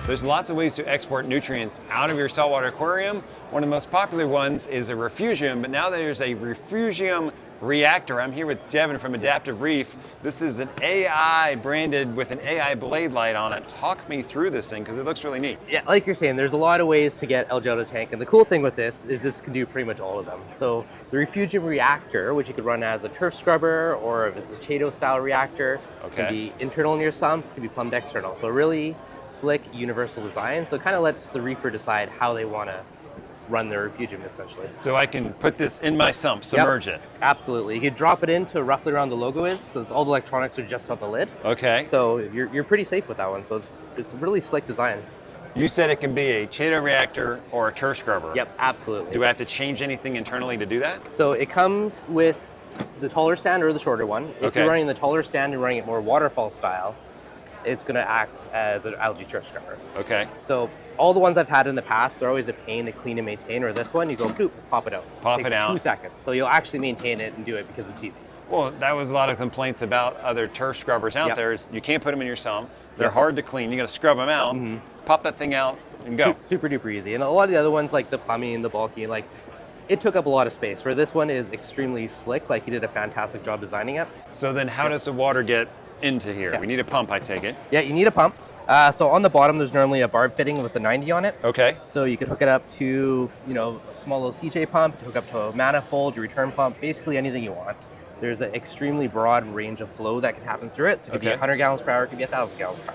There's lots of ways to export nutrients out of your saltwater aquarium. One of the most popular ones is a Refugium, but now there's a Refugium Reactor. I'm here with Devin from Adaptive Reef. This is an AI branded with an AI blade light on it. Talk me through this thing because it looks really neat. Yeah, like you're saying, there's a lot of ways to get algae out of the tank, and the cool thing with this is this can do pretty much all of them. So the Refugium Reactor, which you could run as a turf scrubber, or if it's a Chaeto style reactor, can be internal in your sump, can be plumbed external. So really slick, universal design. So it kind of lets the reefer decide how they want to run their Refugium, essentially. So I can put this in my sump, submerge it. Absolutely. You can drop it into roughly around the logo is, because all the electronics are just on the lid. Okay. So you're pretty safe with that one. So it's a really slick design. You said it can be a Chaeto reactor or a turf scrubber. Yep, absolutely. Do I have to change anything internally to do that? So it comes with the taller stand or the shorter one. If you're running the taller stand and running it more waterfall style, it's going to act as an algae turf scrubber. Okay. So all the ones I've had in the past, they're always a pain to clean and maintain, or this one, you go, boop, pop it out. Pop it out. 2 seconds. So you'll actually maintain it and do it because it's easy. Well, that was a lot of complaints about other turf scrubbers out there. Is you can't put them in your sump. They're hard to clean. You got to scrub them out, pop that thing out, and go. Super duper easy. And a lot of the other ones, like the plumbing, the bulky, like it took up a lot of space. Where this one is extremely slick. Like he did a fantastic job designing it. So then, how does the water get into here? We need a pump, I take it. Yeah, you need a pump. So on the bottom, there's normally a barb fitting with a 90 on it. Okay. So you could hook it up to, a small little CJ pump, hook up to a manifold, your return pump, basically anything you want. There's an extremely broad range of flow that can happen through it. So it could be 100 gallons per hour, it could be 1,000 gallons per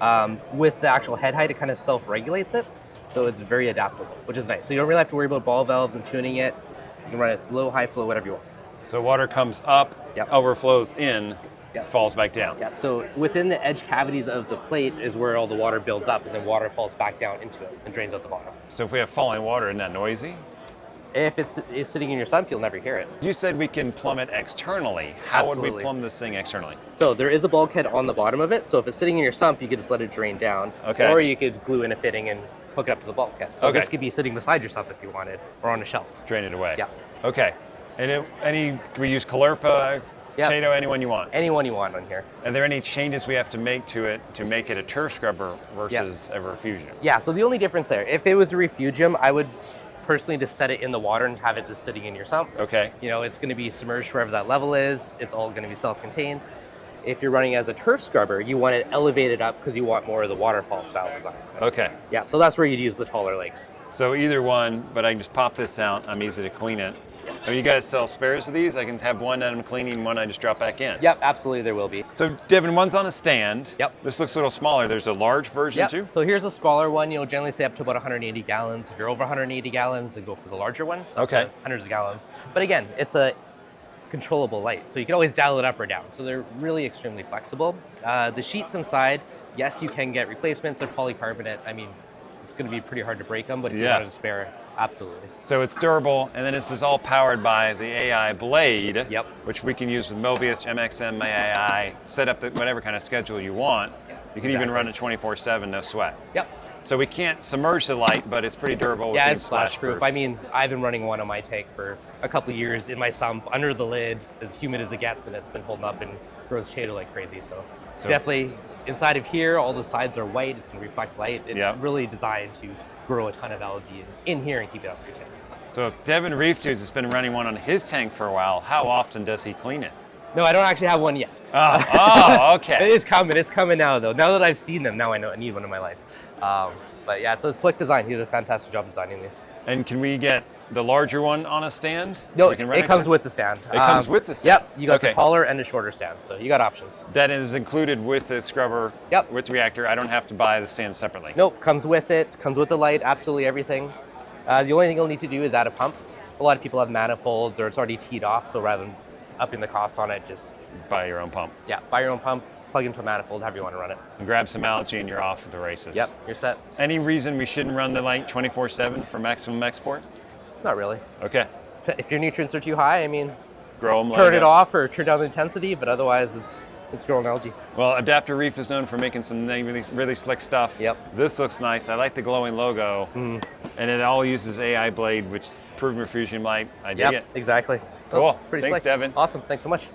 hour. With the actual head height, it kind of self-regulates it. So it's very adaptable, which is nice. So you don't really have to worry about ball valves and tuning it. You can run it low, high flow, whatever you want. So water comes up, overflows in, falls back down. Yeah, so within the edge cavities of the plate is where all the water builds up, and then water falls back down into it and drains out the bottom. So if we have falling water, isn't that noisy? If it's sitting in your sump, you'll never hear it. You said we can plumb it externally. How would we plumb this thing externally? So there is a bulkhead on the bottom of it. So if it's sitting in your sump, you could just let it drain down. Okay. Or you could glue in a fitting and hook it up to the bulkhead. So this could be sitting beside your sump if you wanted, or on a shelf. Drain it away. Yeah. Okay. And can we use Callurpa, Chaeto, anyone you want? Anyone you want on here. Are there any changes we have to make to it to make it a turf scrubber versus a Refugium? Yeah, so the only difference there, if it was a Refugium, I would personally just set it in the water and have it just sitting in your sump. Okay. It's going to be submerged wherever that level is. It's all going to be self-contained. If you're running as a turf scrubber, you want it elevated up because you want more of the waterfall style design. Okay. Yeah, so that's where you'd use the taller legs. So either one, but I can just pop this out. I'm easy to clean it. You guys sell spares of these? I can have one that I'm cleaning, one I just drop back in. Yep, absolutely there will be. So Devin, one's on a stand. Yep. This looks a little smaller. There's a large version too? So here's a smaller one. You'll generally say up to about 180 gallons. If you're over 180 gallons, then go for the larger one. So hundreds of gallons. But again, it's a controllable light. So you can always dial it up or down. So they're really extremely flexible. The sheets inside, yes, you can get replacements. They're polycarbonate. I mean, it's going to be pretty hard to break them, but if you wanted to spare, absolutely. So it's durable, and then this is all powered by the AI blade, which we can use with Mobius, MXM, AI, set up whatever kind of schedule you want. You can even run it 24/7, no sweat. Yep. So we can't submerge the light, but it's pretty durable. Yeah, it's splash proof. I mean, I've been running one on my tank for a couple of years in my sump, under the lid, as humid as it gets, and it's been holding up and grows Chaeto like crazy. So definitely inside of here, all the sides are white. It's going to reflect light. It's really designed to grow a ton of algae in here and keep it up your tank. So if Devin Reef Dudes has been running one on his tank for a while, how often does he clean it? No, I don't actually have one yet. Oh, okay. It is coming. It's coming now, though. Now that I've seen them, now I know I need one in my life. But yeah, it's a slick design. He did a fantastic job designing these. And can we get the larger one on a stand? No, it comes with the stand. It comes with the stand? Yep, you got the taller and the shorter stand, so you got options. That is included with the scrubber, with the reactor. I don't have to buy the stand separately. Nope, comes with it, comes with the light, absolutely everything. The only thing you'll need to do is add a pump. A lot of people have manifolds or it's already teed off, so rather than upping the cost on it, just buy your own pump. Yeah, buy your own pump, plug into a manifold, however you want to run it. And grab some algae and you're off at the races. Yep, you're set. Any reason we shouldn't run the light 24/7 for maximum export? Not really. Okay. If your nutrients are too high, I mean, grow them. Turn it off or turn down the intensity, but otherwise it's growing algae. Well, Adaptive Reef is known for making some really slick stuff. Yep. This looks nice. I like the glowing logo. And it all uses AI blade, which is proven Refugium light. I dig it. Exactly. Cool. Pretty Thanks, slick. Devin. Awesome. Thanks so much.